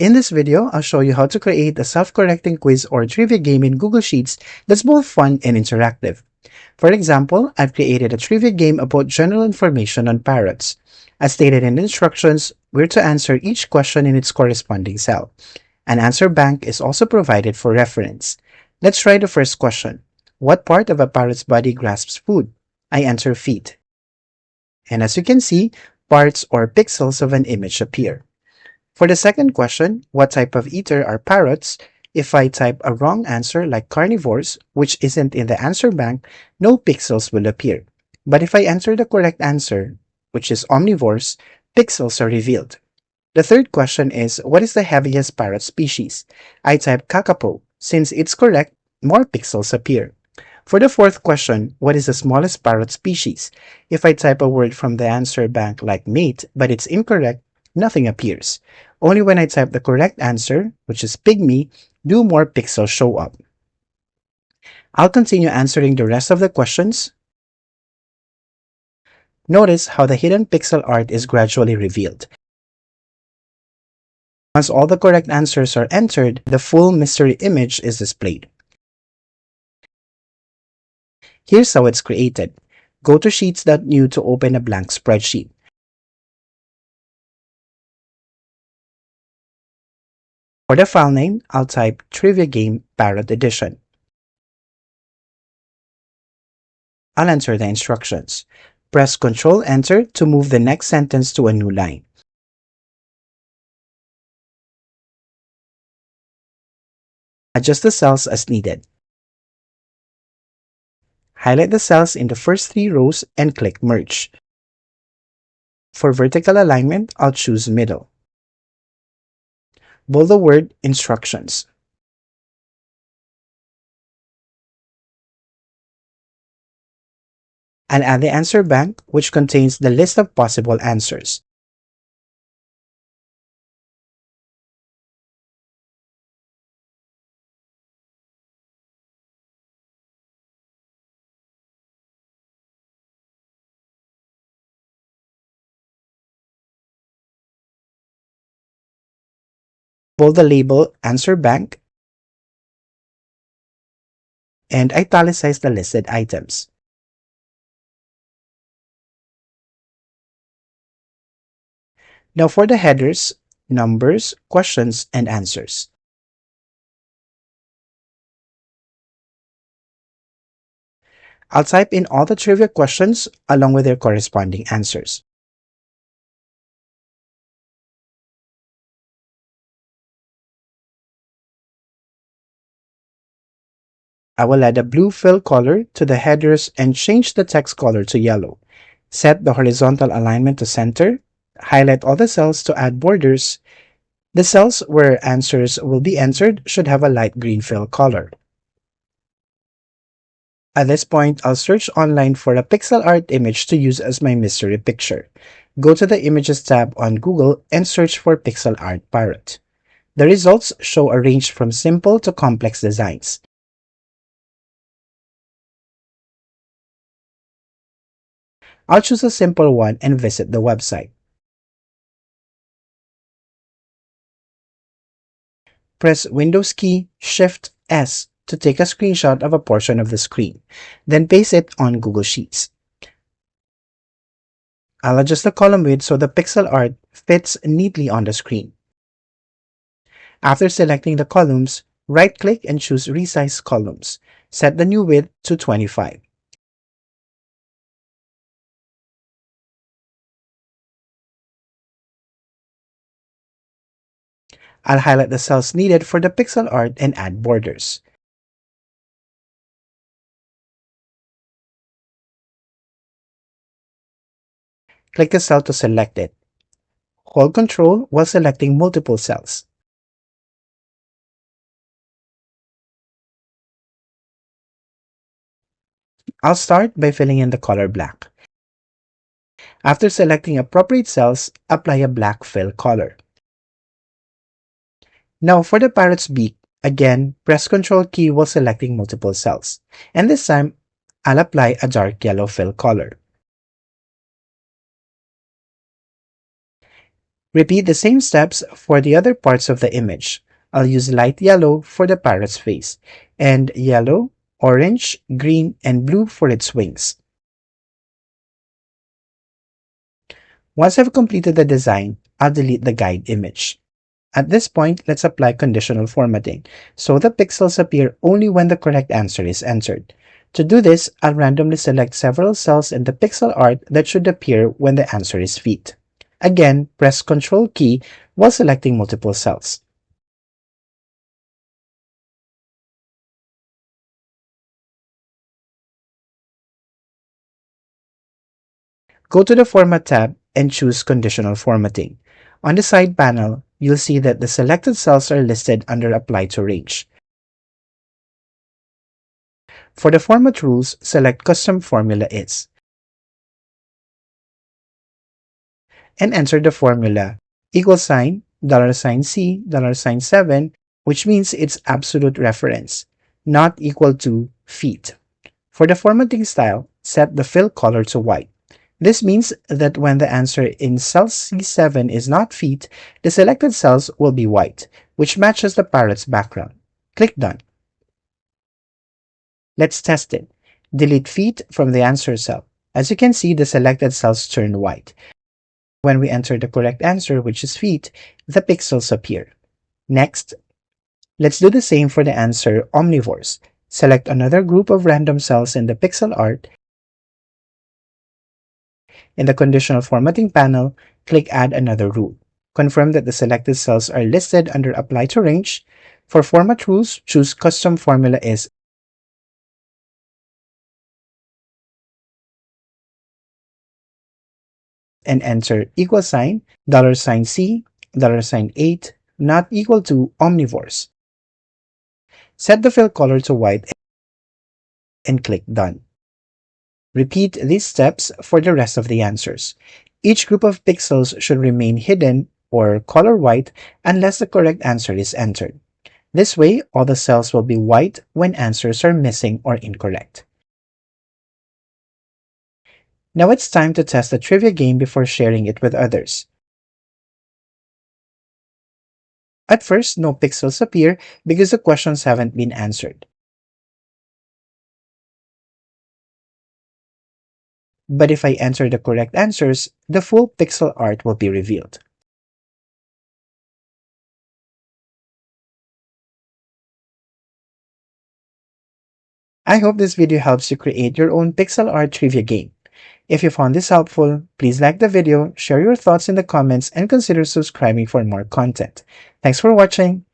In this video, I'll show you how to create a self-correcting quiz or trivia game in Google Sheets that's both fun and interactive. For example, I've created a trivia game about general information on parrots. As stated in the instructions, we're to answer each question in its corresponding cell. An answer bank is also provided for reference. Let's try the first question. What part of a parrot's body grasps food? I answer feet. And as you can see, parts or pixels of an image appear. For the second question, what type of eater are parrots? If I type a wrong answer like carnivores, which isn't in the answer bank, no pixels will appear. But if I answer the correct answer, which is omnivores, pixels are revealed. The third question is, what is the heaviest parrot species? I type kakapo. Since it's correct, more pixels appear. For the fourth question, what is the smallest parrot species? If I type a word from the answer bank like mate, but it's incorrect, nothing appears. Only when I type the correct answer, which is pygmy, do more pixels show up. I'll continue answering the rest of the questions. Notice how the hidden pixel art is gradually revealed. Once all the correct answers are entered, the full mystery image is displayed. Here's how it's created. Go to Sheets.new to open a blank spreadsheet. For the file name, I'll type Trivia Game Parrot Edition. I'll enter the instructions. Press Ctrl Enter to move the next sentence to a new line. Adjust the cells as needed. Highlight the cells in the first 3 rows and click Merge. For vertical alignment, I'll choose Middle. Bold the word Instructions. I'll add the answer bank, which contains the list of possible answers. Bold the label Answer Bank and italicize the listed items. Now for the headers, numbers, questions, and answers. I'll type in all the trivia questions along with their corresponding answers. I will add a blue fill color to the headers and change the text color to yellow. Set the horizontal alignment to center. Highlight all the cells to add borders. The cells where answers will be entered should have a light green fill color. At this point, I'll search online for a pixel art image to use as my mystery picture. Go to the Images tab on Google and search for pixel art parrot. The results show a range from simple to complex designs. I'll choose a simple one and visit the website. Press Windows key Shift S to take a screenshot of a portion of the screen, then paste it on Google Sheets. I'll adjust the column width so the pixel art fits neatly on the screen. After selecting the columns, right-click and choose Resize Columns. Set the new width to 25. I'll highlight the cells needed for the pixel art and add borders. Click a cell to select it. Hold Ctrl while selecting multiple cells. I'll start by filling in the color black. After selecting appropriate cells, apply a black fill color. Now for the parrot's beak, again, press Ctrl key while selecting multiple cells. And this time, I'll apply a dark yellow fill color. Repeat the same steps for the other parts of the image. I'll use light yellow for the parrot's face, and yellow, orange, green, and blue for its wings. Once I've completed the design, I'll delete the guide image. At this point, let's apply conditional formatting, so the pixels appear only when the correct answer is entered. To do this, I'll randomly select several cells in the pixel art that should appear when the answer is feet. Again, press Ctrl key while selecting multiple cells. Go to the Format tab and choose Conditional Formatting. On the side panel, you'll see that the selected cells are listed under Apply to Range. For the format rules, select Custom Formula Is and enter the formula $C, $7, which means it's absolute reference, not equal to feet. For the formatting style, set the fill color to white. This means that when the answer in cell C7 is not feet, the selected cells will be white, which matches the parrot's background. Click Done. Let's test it. Delete feet from the answer cell. As you can see, the selected cells turn white. When we enter the correct answer, which is feet, the pixels appear. Next, let's do the same for the answer omnivores. Select another group of random cells in the pixel art. In the conditional formatting panel, click Add Another Rule. Confirm that the selected cells are listed under Apply to Range. For format rules, choose Custom Formula Is and enter $C, $8, not equal to omnivores. Set the fill color to white and click Done. Repeat these steps for the rest of the answers. Each group of pixels should remain hidden or color white unless the correct answer is entered. This way, all the cells will be white when answers are missing or incorrect. Now it's time to test the trivia game before sharing it with others. At first, no pixels appear because the questions haven't been answered. But if I enter the correct answers, the full pixel art will be revealed. I hope this video helps you create your own pixel art trivia game. If you found this helpful, please like the video, share your thoughts in the comments, and consider subscribing for more content. Thanks for watching.